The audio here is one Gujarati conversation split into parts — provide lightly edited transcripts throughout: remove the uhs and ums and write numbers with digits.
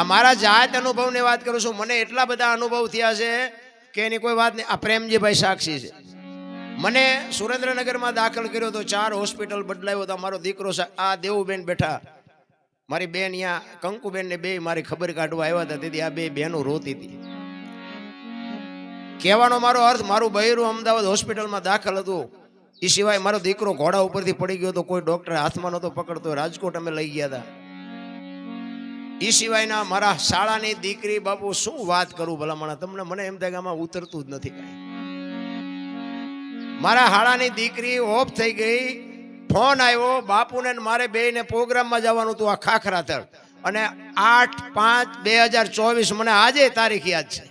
આ મારા જાત અનુભવની વાત કરું છું. મને એટલા બધા અનુભવ થયા છે કે એની કોઈ વાત નહીં. આ પ્રેમજીભાઈ સાક્ષી છે. મને સુરેન્દ્રનગરમાં દાખલ કર્યો તો 4 હોસ્પિટલ બદલાયો તો મારો દીકરો આ દેવુબેન બેઠા, મારી બેન અહીંયા કંકુબેન ને બે મારી ખબર કાઢવા આવ્યા હતા. તેથી આ બે બહેનો રોતી હતી. કહેવાનો મારો અર્થ, મારું બૈરું અમદાવાદ હોસ્પિટલમાં દાખલ હતું. એ સિવાય મારો દીકરો ઘોડા ઉપરથી પડી ગયો તો કોઈ ડોક્ટર હાથમાં નહોતો પકડતો. રાજકોટ અમે લઈ ગયા હતા. એ સિવાયના મારા શાળાની દીકરી, બાપુ શું વાત કરું ભલામણા તમને, મને એમ થાય કે આમાં ઉતરતું જ નથી કાંઈ. મારા શાળાની દીકરી ઓફ થઈ ગઈ. ફોન આવ્યો બાપુને મારે બેયને પ્રોગ્રામમાં જવાનું હતું આ ખાખરાથળ, અને 8/5/2024 મને આજે તારીખ યાદ છે.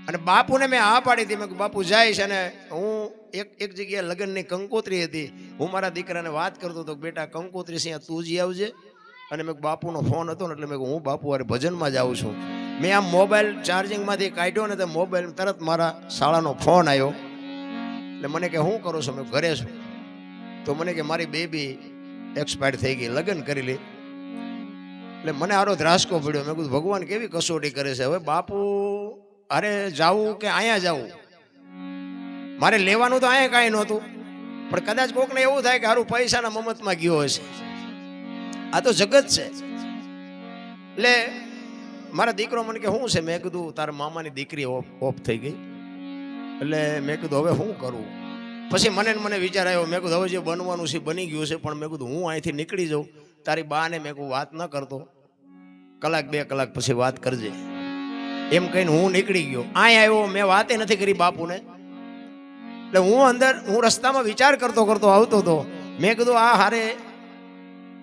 અને બાપુને મેં હા પાડી હતી. મેં બાપુ જઈશ. અને હું એક જગ્યાએ લગ્નની કંકોત્રી હતી. હું મારા દીકરાને વાત કરતો હતો, બેટા કંકોત્રી છે તું જ આવજે. અને મેં બાપુનો ફોન હતો ને એટલે મેં હું બાપુ અરે ભજનમાં જાઉં છું. મેં આમ મોબાઈલ ચાર્જિંગમાંથી કાઢ્યો ને તો મોબાઈલ તરત મારા શાળાનો ફોન આવ્યો. એટલે મને કે શું કરો છો? મેં ઘરે છું. તો મને કે મારી બેબી એક્સપાયર થઈ ગઈ, લગ્ન કરી લે. એટલે મને આરો ધ્રાસકો પડ્યો. મેં કીધું ભગવાન કેવી કસોટી કરે છે. હવે બાપુ અરે જાવું કે અહીંયા જાવું? મારે લેવાનું તો અહીંયા કાંઈ નહોતું, પણ કદાચ કોકને એવું થાય કે હારું પૈસાના મમતમાં ગયો હશે. આ તો જગત છે. એટલે મારા દીકરો મને કે શું છે? મેં કીધું તારા મામાની દીકરી ઓફ થઈ ગઈ. એટલે મેં કીધું હવે શું કરવું? પછી મને વિચાર આવ્યો. મેં કીધું હવે જે બનવાનું છે બની ગયું છે, પણ મેં કીધું હું અહીંથી નીકળી જાઉં. તારી બાને મેં કહું વાત ન કરતો, 1-2 કલાક પછી વાત કરજે એમ કહીને હું નીકળી ગયો. અહીંયા આવ્યો, મેં વાતે નથી કરી બાપુને. એટલે હું રસ્તામાં વિચાર કરતો આવતો હતો. મેં કીધું આ હારે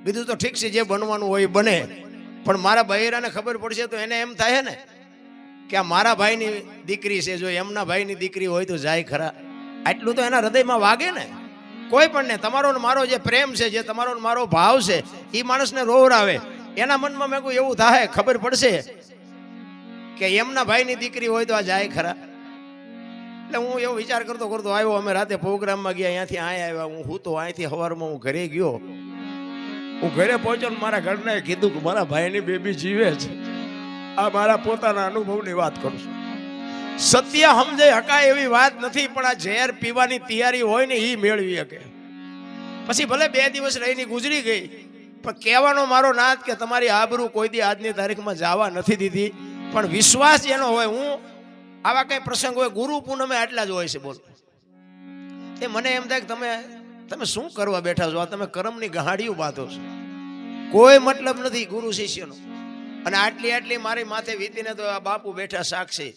બીજું તો ઠીક છે, જે બનવાનું હોય બને, પણ મારા બૈરાને ખબર પડશે તો એને એમ થાય ને કે આ મારા ભાઈની દીકરી છે. જો એમના ભાઈની દીકરી હોય તો જાય ખરા. આટલું તો એના હૃદયમાં વાગે ને. કોઈ પણ ને તમારો ને મારો જે પ્રેમ છે, જે તમારો ને મારો ભાવ છે, એ માણસને રોવરાવે. એના મનમાં મેં કોઈ એવું થાય, ખબર પડશે કે એમના ભાઈની દીકરી હોય તો આ જાય ખરા. એટલે હું એવો વિચાર કરતો આવ્યો. અમે રાતે પ્રોગ્રામમાં ગયા, અહીંયાથી અહીંયા આવ્યા. હું તો અહીંથી સવારમાં હું ઘરે ગયો. હું ઘરે પહોંચ્યો ને મારા ઘરને કીધું કે મારા ભાઈની બેબી જીવે છે. આ મારા પોતાના અનુભવની વાત કરું છું. સત્ય સમજે હકાય એવી વાત નથી, પણ આ ઝેર પીવાની તૈયારી હોય ને એ મેળવી શકે. પછી ભલે 2 દિવસ રહીને ગુજરી ગઈ, પણ કહેવાનો મારો નાથ કે તમારી આબરૂ કોઈ દી આજની તારીખમાં જવા નથી દીધી. પણ વિશ્વાસ જેનો હોય, હું આવા કઈ પ્રસંગ હોય, ગુરુ પૂનમે આટલા જ હોય છે. બોલો એ મને એમ થાય કે તમે શું કરવા બેઠા છો? આ તમે કર્મની ગહાડીઓ બાંધો છો. કોઈ મતલબ નથી ગુરુ શિષ્યનો. અને આટલી મારી માથે વીતીને તો આ બાપુ બેઠા સાક્ષી.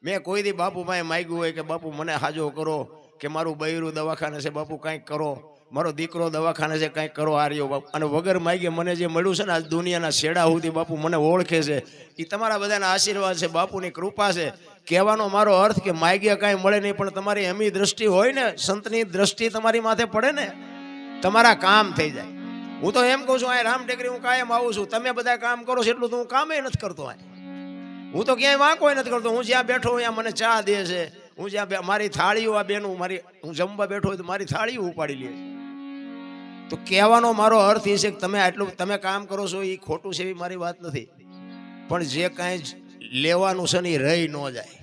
મેં કોઈ દી બાપુ પાસે માગ્યું હોય કે બાપુ મને હાજો કરો, કે મારું બૈરું દવાખાને છે બાપુ કંઈક કરો, મારો દીકરો દવાખાને છે કંઈક કરો, આ રહ્યો બાપુ. અને વગર માગે મને જે મળ્યું છે ને આજ દુનિયાના છેડા સુધી બાપુ મને ઓળખે છે. એ તમારા બધાના આશીર્વાદ છે, બાપુની કૃપા છે. કહેવાનો મારો અર્થ કે માગ્યા કાંઈ મળે નહીં, પણ તમારી એમની દ્રષ્ટિ હોય ને, સંતની દ્રષ્ટિ તમારી માથે પડે ને, તમારા કામ થઈ જાય. હું તો એમ કહું છું, આ રામ ટેકરી હું કાયમ આવું છું. તમે બધા કામ કરો છો એટલું તો હું કામે નથી કરતો. હું તો ક્યાંય વાંકો નથી કરતો. હું જ્યાં બેઠો ત્યાં મને ચા દે છે. હું જ્યાં મારી થાળીઓ, આ બેનું હું જમવા બેઠો હોય તો મારી થાળીઓ ઉપાડી લે. તો કહેવાનો મારો અર્થ એ છે કે તમે કામ કરો છો એ ખોટું છે એવી મારી વાત નથી, પણ જે કાંઈ લેવાનું છે ને એ રહી ન જાય.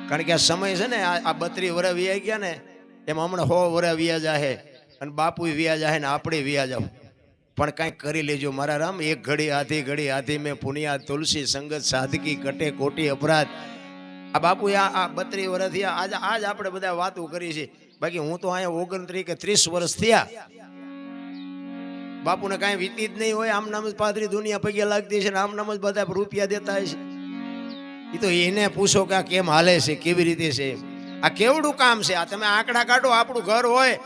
કારણ કે આ સમય છે ને, આ 32 વર્ષ વ્યાઈ ગયા ને, એમાં હમણાં 100 વર્ષ વ્યા જાહે, અને બાપુ વ્યા જાહે ને આપણે વ્યા જાવ. પણ કાંઈક કરી લેજો મારા રામ. એક ઘડી આધી મેં પુનિયા તુલસી સંગત સાધકી કટે કોટી અપરાધ. આ બાપુ આ 32 વર્ષ થયા. આજ આપણે બધા વાતો કરી છે. બાકી હું તો અહીંયા 29 કે 30 વર્ષ થયા. બાપુને કાંઈ વીતી જ નહીં હોય. આમ નામ જ પાદરી દુનિયા પગે લાગતી છે ને આમ નામ જ બધા રૂપિયા દેતા છે. એ તો એને પૂછો કે આ કેમ હાલે છે, કેવી રીતે છે, આ કેવડું કામ છે. આ તમે આંકડા કાઢો. આપણું ઘર હોય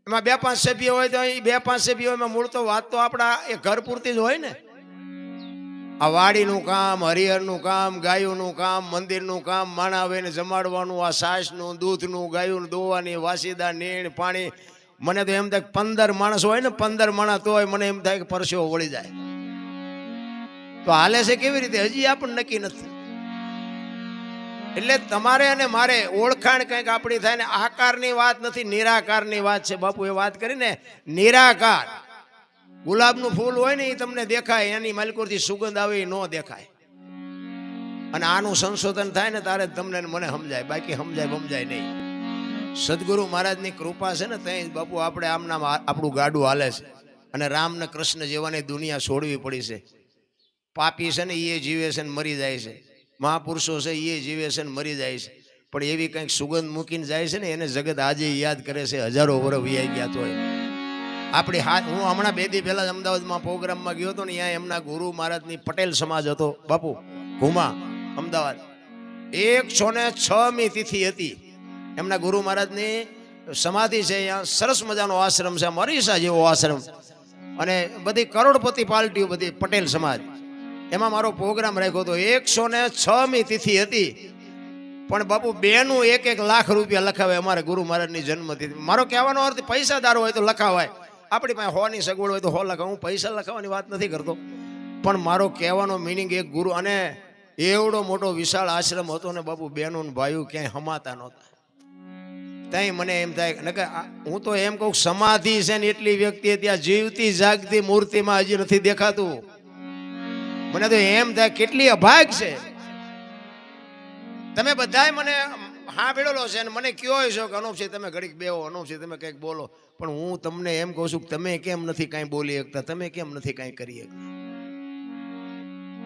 એમાં 2-5 સભ્ય હોય તો એ 2-5 સભ્યો એમાં મૂળ તો વાત તો આપણા એ ઘર પૂરતી જ હોય ને. આ વાડીનું કામ, હરિહરનું કામ, ગાયોનું કામ, મંદિરનું કામ, માણાવેને જમાડવાનું, આ છાશનું, દૂધનું, ગાયોનું દોવાની, વાસીદા, નીણ, પાણી. મને તો એમ થાય 15 માણસ હોય ને, 15 માણસ તો હોય, મને એમ થાય કે પરસેવો વળી જાય. તો હાલે છે કેવી રીતે હજી આપણને નક્કી નથી. એટલે તમારે અને મારે ઓળખાણ કંઈક આપણી થાય ને. આકારની વાત નથી, નિરાકારની વાત છે. બાપુ એ વાત કરીને નિરાકાર. ગુલાબનું ફૂલ હોય ને એ તમને દેખાય, એની માલિકોથી સુગંધ આવે એ ન દેખાય. અને આનું સંશોધન થાય ને તારે તમને મને સમજાય, બાકી સમજાય નહીં. સદગુરુ મહારાજની કૃપા છે ને ત્યાં બાપુ આપણે આમના આપણું ગાડું હાલે છે. અને રામ ને કૃષ્ણ જેવાની દુનિયા છોડવી પડી છે. પાપી છે ને એ જીવે છે ને મરી જાય છે, મહાપુરુષો છે એ જીવે છે ને મરી જાય છે. પણ એવી કંઈક સુગંધ મૂકીને જાય છે ને એને જગત આજે યાદ કરે છે, હજારો વર્ષ વીઆઈ ગયા તોય. આપણી હાથ, હું હમણાં 2 દી પહેલા અમદાવાદમાં પ્રોગ્રામમાં ગયો હતો ને, ત્યાં એમના ગુરુ મહારાજની પટેલ સમાજ હતો બાપુ ઘુમા અમદાવાદ. 106મી તિથિ હતી એમના ગુરુ મહારાજની સમાધિ છે. અહીંયા સરસ મજાનો આશ્રમ છે, મરીસા જેવો આશ્રમ. અને બધી કરોડપતિ પાર્ટીઓ, બધી પટેલ સમાજ. એમાં મારો પ્રોગ્રામ રાખ્યો હતો. 106મી તિથિ હતી, પણ બાપુ બેનું 1-1 લાખ રૂપિયા લખાવે અમારે ગુરુ મહારાજની જન્મતિથિ. મારો કહેવાનો અર્થ પૈસાદાર હોય તો લખાવાય, આપણી પાસે 100ની સગવડ હોય તો 100 લખાવ. હું પૈસા લખાવવાની વાત નથી કરતો, પણ મારો કહેવાનો મિનિંગ એક ગુરુ. અને એવડો મોટો વિશાળ આશ્રમ હતો ને બાપુ, બહેનો ને ભાઈઓ ક્યાંય હમાતા નહોતા. ત્યાં મને એમ થાય ને, હું તો એમ કહું સમાધિ છે ને એટલી વ્યક્તિ ત્યાં જીવતી જાગતી મૂર્તિમાં હજી નથી દેખાતું. મને તો એમ થાય કેટલી અભાગ છે. તમે બધાય મને હા ભેળેલો છે અને મને કયો છો કે અનુપસિંહ તમે ઘડીક બેહો, અનુપસિંહ તમે કંઈક બોલો. પણ હું તમને એમ કહું છું કે તમે કેમ નથી કાંઈ બોલી શકતા, તમે કેમ નથી કાંઈ કરી શકતા,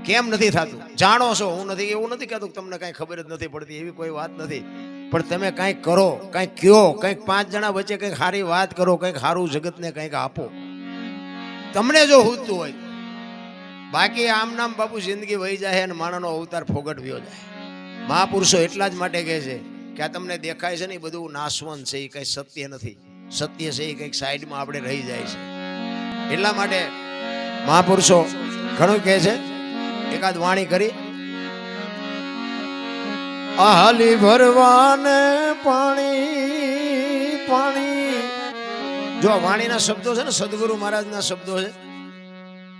કેમ નથી થતું? જાણો છો, હું નથી એવું નથી કહેતું કે તમને કાંઈ ખબર જ નથી પડતી, એવી કોઈ વાત નથી. પણ તમે કાંઈક કરો, કાંઈક કયો, કંઈક 5 જણા વચ્ચે કંઈક સારી વાત કરો, કંઈક સારું જગતને કંઈક આપો, તમને જો હૂતું હોય. બાકી આમ નામ બાપુ જિંદગી વહી જાય અને માણસનો અવતાર ફોગટવ્યો જાય. મહાપુરુષો એટલા જ માટે કહે છે કે આ તમને દેખાય છે ને એ બધું નાશવંત છે, એ કંઈ સત્ય નથી. સત્ય છે એ કંઈક સાઈડમાં આપણે રહી જાય છે. એટલા માટે મહાપુરુષો ઘણું કહે છે. એકાદ વાણી કરી, આલી ભરવાને પાણી પાણી. જો વાણીના શબ્દો છે ને સદગુરુ મહારાજના શબ્દો છે.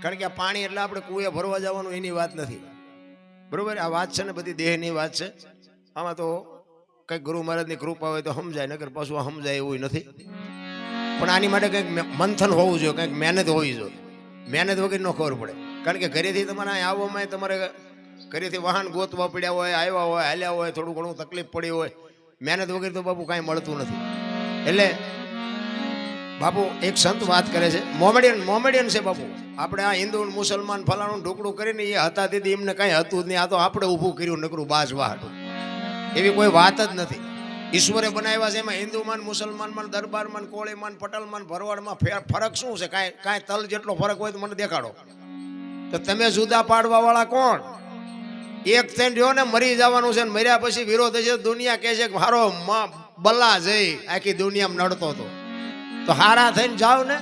કારણ કે આ પાણી એટલે આપણે કુએ ભરવા જવાનું એની વાત નથી, બરોબર? આ વાત છે ને બધી દેહની વાત છે. આમાં તો કંઈક ગુરુ મહારાજની કૃપા હોય તો સમજાય, નકર પાછું સમજાય એવું નથી. પણ આની માટે કંઈક મંથન હોવું જોઈએ, કંઈક મહેનત હોવી જોઈએ. મહેનત વગર ન ખબર પડે. કારણ કે ઘરેથી તમારે આવવામાં તમારે ઘરેથી વાહન ગોતવા પડ્યા હોય, આવ્યા હોય, હાલ્યા હોય, થોડું ઘણું તકલીફ પડી હોય, મહેનત વગર તો બાપુ કાંઈ મળતું નથી. એટલે બાપુ એક સંત વાત કરે છે, મોમેડિયન છે બાપુ. આપણે આ હિન્દુ મુસલમાન ફલાણું ઢોકળું કરીને એ હતા તેથી એમને કાંઈ હતું જ નહીં. આ તો આપણે ઊભું કર્યું નકરું બાજવા હતું, એવી કોઈ વાત જ નથી. ઈશ્વરે બનાવ્યા છે, એમાં હિન્દુમાન મુસલમાનમાં દરબારમાં કોળીમાન પટેલમાન ભરવાડમાં ફરક શું છે? કાંઈ તલ જેટલો ફરક હોય તો મને દેખાડો. તો તમે જુદા પાડવા વાળા કોણ? એક થઈને રહ્યો ને મરી જવાનું છે, ને મર્યા પછી વિરોધ છે. દુનિયા કહે છે કે મારો બલ્લા જઈ આખી દુનિયામાં નડતો હતો, તો હારા થઈને જાવ ને.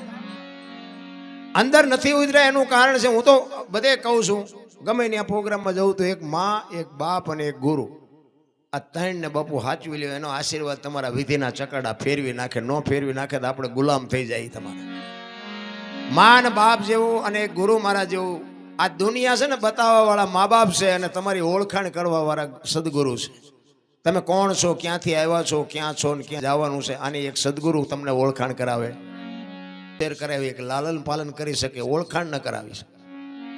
અંદર નથી ઉતર્યા એનું કારણ છે. હું તો બધે કહું છું, ગમે ત્યાં પ્રોગ્રામમાં જવું તો એક માં, એક બાપ અને એક ગુરુ, આ 3 ને બાપુ સાચવી લ્યો. એનો આશીર્વાદ તમારા વિધિના ચકડા ફેરવી નાખે. ન ફેરવી નાખે તો આપણે ગુલામ થઈ જાય. તમારા માં ને બાપ જેવું અને એક ગુરુ મહારાજ જેવું આ દુનિયા છે ને બતાવવા વાળા મા બાપ છે, અને તમારી ઓળખાણ કરવા વાળા સદગુરુ છે. તમે કોણ છો, ક્યાંથી આવ્યા છો, ક્યાં છો ને ક્યાં જવાનું છે, આની એક સદગુરુ તમને ઓળખાણ કરાવે, કરાવી, એક લાલન પાલન કરી શકે, ઓળખાણ ન કરાવી શકે.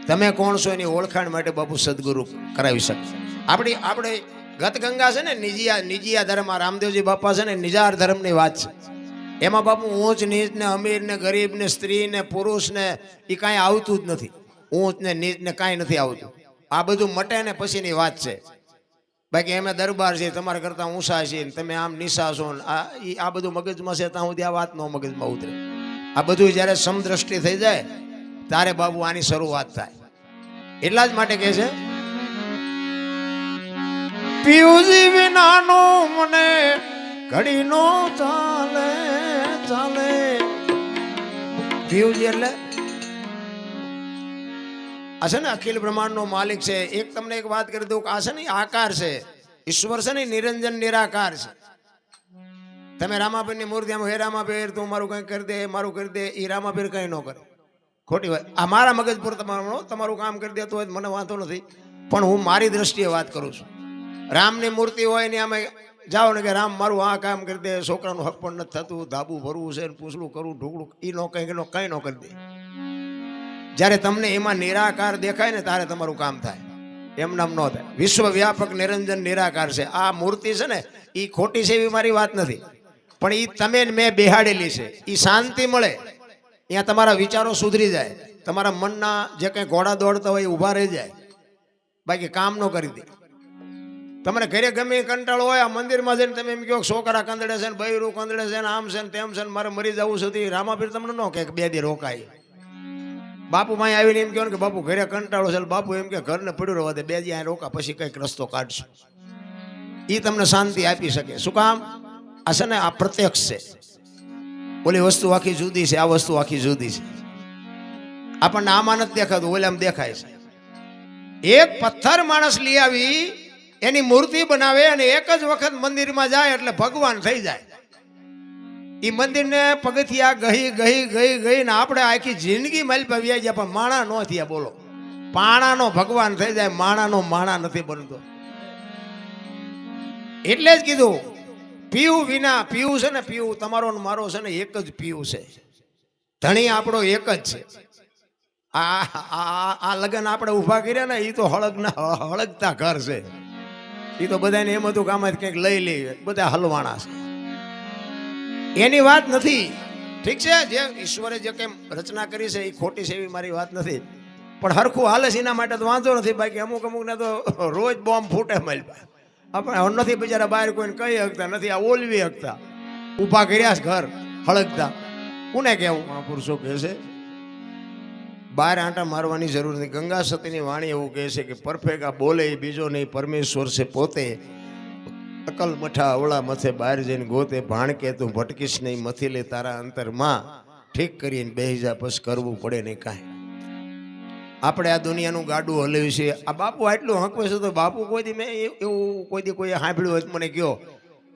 તમે કોણ છો એની ઓળખાણ માટે બાપુ સદગુરુ કરાવી શકે. આપણે ગત ગંગા છે ને નિજીયા ધર્મ, રામદેવજી બાપા છે ને નિજાર ધર્મની વાત છે. એમાં બાપુ ઊંચ નીચ ને અમીર ને ગરીબ ને સ્ત્રી ને પુરુષ ને એ કાંઈ આવતું જ નથી. ઊંચ ને નીચ ને કાંઈ નથી આવતું. આ બધું મટે ને પછીની વાત છે. બાકી અમે દરબાર છે, તમારા કરતા ઊંચા છે, તમે આમ નીચા છો, આ બધું મગજમાં છે ત્યાં સુધી આ વાત નો મગજમાં ઉતરે. આ બધું જ્યારે સમદ્રષ્ટિ થઈ જાય ત્યારે બાબુ આની શરૂઆત થાય. એટલા જ માટે કહે છે, પિયુજી વિનાનો મને ઘડી નો ચાલે ચાલે. પિયુજી એટલે આ છે ને અખિલ બ્રહ્માંડનો માલિક છે. એક તમને એક વાત કરી દઉં કે આ છે ને આકાર છે, ઈશ્વર છે ને નિરંજન નિરાકાર છે. તમે રામાપીરની મૂર્તિ આમ, હે રામાપીર તું મારું કંઈ કરી દે, મારું કરી દે, એ રામાપીર કંઈ ન કરે. ખોટી વાત. આ મારા મગજ પર તમારું કામ કરી દેતું હોય મને વાંધો નથી, પણ હું મારી દ્રષ્ટિએ વાત કરું છું. રામની મૂર્તિ હોય ને આમે જાઓ ને કે રામ મારું આ કામ કરી દે, છોકરાનું હક પણ નથી થતું, ધાબુ ભરવું છે, પૂછડું કરવું, ઢોકળું, એ નો કંઈ ન કરી દે. જ્યારે તમને એમાં નિરાકાર દેખાય ને ત્યારે તમારું કામ થાય, એમ નામ ન થાય. વિશ્વવ્યાપક નિરંજન નિરાકાર છે. આ મૂર્તિ છે ને એ ખોટી છે એવી મારી વાત નથી, પણ એ તમે મેં બેહાડેલી છે. એ શાંતિ મળે, અહીંયા તમારા વિચારો સુધરી જાય, તમારા મનના જે કંઈ ઘોડા દોડતા હોય એ ઊભા રહી જાય, બાકી કામ ન કરી દે. તમને ઘરે ગમે કંટાળો હોય, આ મંદિરમાં જઈને તમે એમ કહો છોકરા કંદડે છે ને બૈરું કંદડે છે ને આમ છે ને તેમ છે ને મારે મરી જવું સુધી રામાપીર તમને ન કહે 2 દી રોકાય. બાપુ માં આવીને એમ કહો ને કે બાપુ ઘરે કંટાળો છે, બાપુ એમ કે ઘરને પડ્યું રહેવા દે, 2 દી અહીં રોકા પછી કંઈક રસ્તો કાઢશું. એ તમને શાંતિ આપી શકે. શું કામ? આ છે ને આ પ્રત્યક્ષ છે. ઓલી વસ્તુ આખી જુદી છે, આ વસ્તુ આખી જુદી છે. આપણને આમાં નથી દેખાતું, ઓલામાં દેખાય છે. એક પથ્થર માણસ લઈ આવી એની મૂર્તિ બનાવે અને એક જ વખત મંદિરમાં જાય એટલે ભગવાન થઈ જાય. એ મંદિરને પગથિયા ગઈ ગઈ ગઈ ગઈ ને આપણે આખી જિંદગી માલપા વ્યાઈ ગયા, પણ માણા ન થયા. બોલો, પાણાનો ભગવાન થઈ જાય, માણાનો માણા નથી બનતો. એટલે જ કીધું પીવું વિના, પીવું છે ને પીવું તમારો ને મારો છે ને એક જ પીવું છે. ધણી આપણો એક જ છે. આ લગન આપણે ઊભા કર્યા ને એ તો હળગતા ઘર છે. એ તો બધાને એમ હતું કે આમાં કંઈક લઈ લઈએ, બધા હલવાણા છે. એની વાત નથી. ઠીક છે, જે ઈશ્વરે જે કેમ રચના કરી છે એ ખોટી છે એવી મારી વાત નથી, પણ હરખું હાલે છે એના માટે તો વાંધો નથી. બાકી અમુક ને તો રોજ બોમ્બ ફૂટે માલપા. આપણે નથી બિચારા બહાર કોઈને કહી શકતા નથી, આ ઓલવી શકતા. ઊભા કર્યા છે ઘર હળગતા. કોને કેવું? મહાપુરુષો કહે છે બહાર આંટા મારવાની જરૂર નથી. ગંગા સતીની વાણી એવું કહે છે કે પરફેકા બોલે એ બીજો નહીં, પરમેશ્વર છે પોતે. અકલ મઠા અવળા મથે બહાર જઈને ગોતે, ભાણકે તું ભટકીશ નહીં, મથી લે તારા અંતરમાં. ઠીક કરીને બેહી જા, પછી કરવું પડે નહીં કાંઈ. આપણે આ દુનિયાનું ગાડું હલાવ્યું છે. આ બાપુ આટલું હંકવે છે તો બાપુ કોઈ દી મેં એવું કોઈ દી કોઈ સાંભળ્યું હોય મને કહો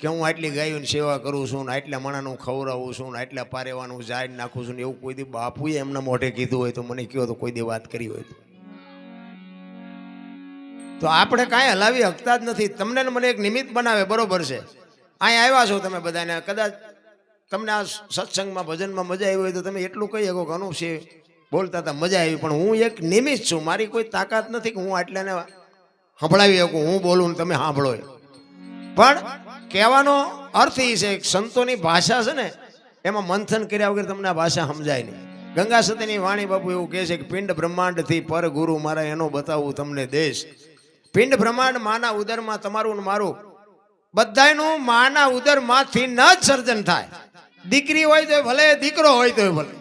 કે હું આટલી ગાયોની સેવા કરું છું ને આટલા માણાનું ખવડાવું છું ને આટલા પારેવાનું ઝાડ નાખું છું ને એવું કોઈ દી બાપુએ એમના મોઢે કીધું હોય તો મને કહો, તો કોઈ દી વાત કરી હોય તો આપણે કાંઈ હલાવી શકતા જ નથી. તમને મને એક નિમિત્ત બનાવે, બરોબર છે. અહીંયા આવ્યા છો તમે બધાને, કદાચ તમને આ સત્સંગમાં ભજનમાં મજા આવી હોય તો તમે એટલું કહી શકો કે અનુપ છે બોલતા હતા મજા આવી, પણ હું એક નિમિત્ત છું. મારી કોઈ તાકાત નથી કે હું આટલાને સંભળાવી શકું. હું બોલું ને તમે સાંભળો. પણ કહેવાનો અર્થ એ છે કે સંતોની ભાષા છે ને એમાં મંથન કર્યા વગર તમને આ ભાષા સમજાય નહીં. ગંગા સતીની વાણી બાપુ એવું કહે છે કે પિંડ બ્રહ્માંડથી પર ગુરુ મારા એનો બતાવું તમને દેશ. પિંડ બ્રહ્માંડ માના ઉદરમાં તમારું ને મારું બધાયનું માના ઉદરમાંથી ન જ સર્જન થાય. દીકરી હોય તો ભલે, દીકરો હોય તો ભલે.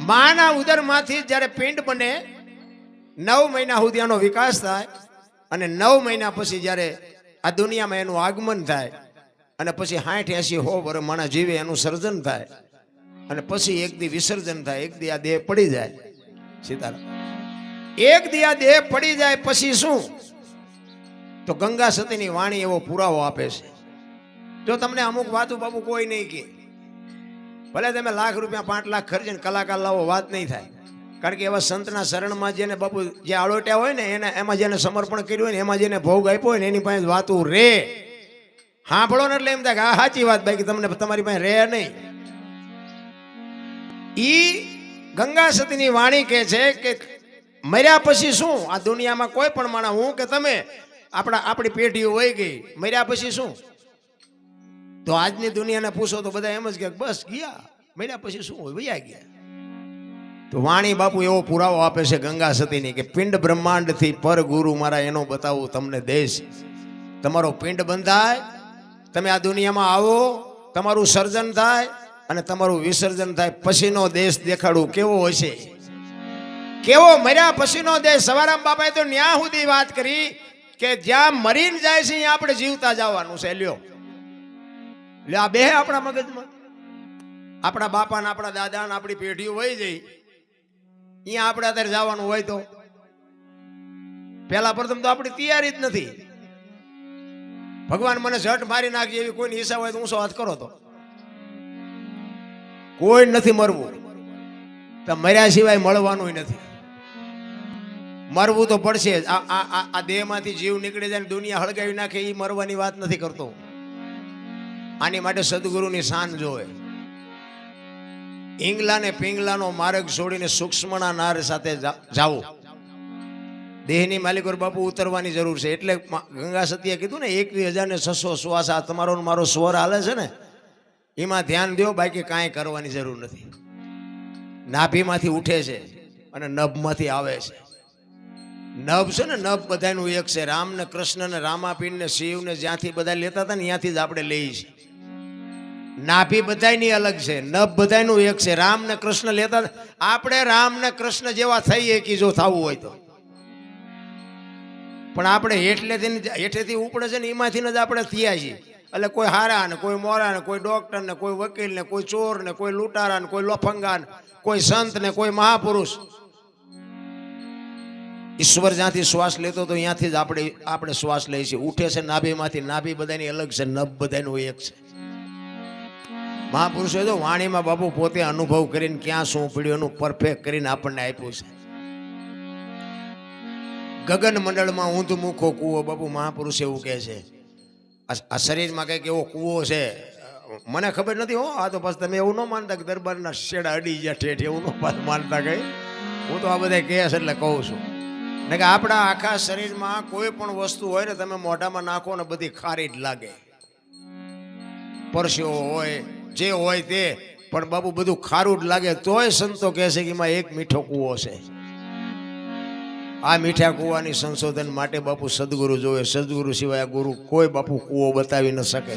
માના ઉદરમાંથી જ્યારે પિંડ બને 9 મહિના સુધી આનો વિકાસ થાય, અને 9 મહિના પછી જ્યારે આ દુનિયામાં એનું આગમન થાય, અને પછી 60 80 100 વર્ષ માણા જીવે એનું સર્જન થાય, અને પછી એક દી વિસર્જન થાય. એક દી આ દેહ પડી જાય. સીતારામ. એક દી આ દેહ પડી જાય પછી શું? તો ગંગા સતીની વાણી એવો પુરાવો આપે છે. જો તમને અમુક વાતો બાપુ કોઈ નહીં કે, ભલે તમે લાખ રૂપિયા 5 લાખ ખર્ચીને કલાકાર લાવો, વાત નહીં થાય. કારણ કે એવા સંતના શરણમાં જેને બાપુ જે આળોટ્યા હોય ને એને, એમાં જેને સમર્પણ કર્યું હોય ને, એમાં જેને ભોગ આપ્યો હોય ને એની પાસે વાતું રે. સાંભળો ને એટલે એમ થાય કે આ સાચી વાત, બાકી તમને તમારી પાસે રે નહીં. ઈ ગંગા સતીની વાણી કહે છે કે મર્યા પછી શું? આ દુનિયામાં કોઈ પણ માણસ, હું કે તમે, આપણી પેઢીઓ વહી ગઈ, મર્યા પછી શું? તો આજની દુનિયાને પૂછો તો બધા એમ જ કે બસ ગયા, મર્યા પછી શું હોય, વયા ગયા. તો વાણી બાપુ એવો પુરાવો આપે છે ગંગા સતીની કે પિંડ બ્રહ્માંડથી પર ગુરુ મારા એનો બતાવું તમને દેશ. તમારો પિંડ બંધાય, તમે આ દુનિયામાં આવો, તમારું સર્જન થાય અને તમારું વિસર્જન થાય, પછીનો દેશ દેખાડું કેવો હશે, કેવો મર્યા પછીનો દેશ. સવારામ બાપાએ તો ન્યા સુધી વાત કરી કે જ્યાં મરીને જાય છે ત્યાં આપણે જીવતા જવાનું છે. લ્યો લે, આ બે આપણા મગજમાં. આપણા બાપા ને આપણા દાદા ને આપણી પેઢીઓ વહી જઈ, અહીંયા આપણે અત્યારે જવાનું હોય તો પેલા પ્રથમ તો આપણી તૈયારી જ નથી. ભગવાન મને ઝટ મારી નાખજે એવી કોઈની ઈચ્છા હોય તો ઊંચો હાથ કરો. તો કોઈ નથી મરવું, તો મર્યા સિવાય મળવાનું નથી. મરવું તો પડશે. આ દેહમાંથી જીવ નીકળી જાય, દુનિયા હળગાવી નાખે, એ મરવાની વાત નથી કરતો. આની માટે સદગુરુની શાન જોવે. ઈંગલા ને પિંગલાનો માર્ગ છોડીને સૂક્ષ્મના નાર સાથે જાઓ. દેહની માલિકોર બાપુ ઉતરવાની જરૂર છે. એટલે ગંગા સતીએ કીધું ને 21,600 શ્વાસ આ તમારો ને મારો સ્વર હાલે છે ને એમાં ધ્યાન દો, બાકી કાંઈ કરવાની જરૂર નથી. નાભીમાંથી ઉઠે છે અને નભમાંથી આવે છે. નભ છે ને, નભ બધાનું એક છે. રામ ને કૃષ્ણ ને રામાપીર ને શિવ ને જ્યાંથી બધા લેતા હતા ને ત્યાંથી જ આપણે લઈએ છીએ. નાભી બધાની અલગ છે, નભ બધાનું એક છે. રામ ને કૃષ્ણ લેતા આપણે રામ ને કૃષ્ણ જેવા થઈએ કે જો થવું હોય તો, પણ આપણે હેઠેથી ઉપડે છે ને એમાંથી જ આપણે થયા છીએ. એટલે કોઈ હારા ને કોઈ મોરા ને કોઈ ડોક્ટર ને કોઈ વકીલ ને કોઈ ચોર ને કોઈ લૂંટારા ને કોઈ લોફંગા ને કોઈ સંત ને કોઈ મહાપુરુષ. ઈશ્વર જ્યાંથી શ્વાસ લેતો તો ત્યાંથી જ આપણે શ્વાસ લઈએ છીએ. ઉઠે છે નાભીમાંથી. નાભી બધાની અલગ છે, નભ બધાનું એક છે. મહાપુરુષોએ તો વાણીમાં બાપુ પોતે અનુભવ કરીને ક્યાં શું પડ્યું એનું પરફેક્ટ કરીને આપણને આપ્યું છે. ગગન મંડળમાં ઊંધ મુખો કૂવો, બાપુ મહાપુરુષ એવું કહે છે. આ શરીરમાં કંઈક એવો કૂવો છે, મને ખબર નથી હો. આ તો પછી તમે એવું ન માનતા કે દરબારના શેડા અડી ગયા ઠેઠ, એવું ન માનતા કઈ. હું તો આ બધા કહે છે એટલે કહું છું ને કે આપણા આખા શરીરમાં કોઈ પણ વસ્તુ હોય ને તમે મોઢામાં નાખો ને બધી ખારી જ લાગે. પરસ્યો હોય જે હોય તે, પણ બાપુ બધું ખારું જ લાગે. તોય સંતો કહે છે કે એમાં એક મીઠો કૂવો છે. આ મીઠા કૂવાની સંશોધન માટે બાપુ સદગુરુ જોવે. સદગુરુ સિવાય ગુરુ કોઈ બાપુ કૂવો બતાવી ન શકે.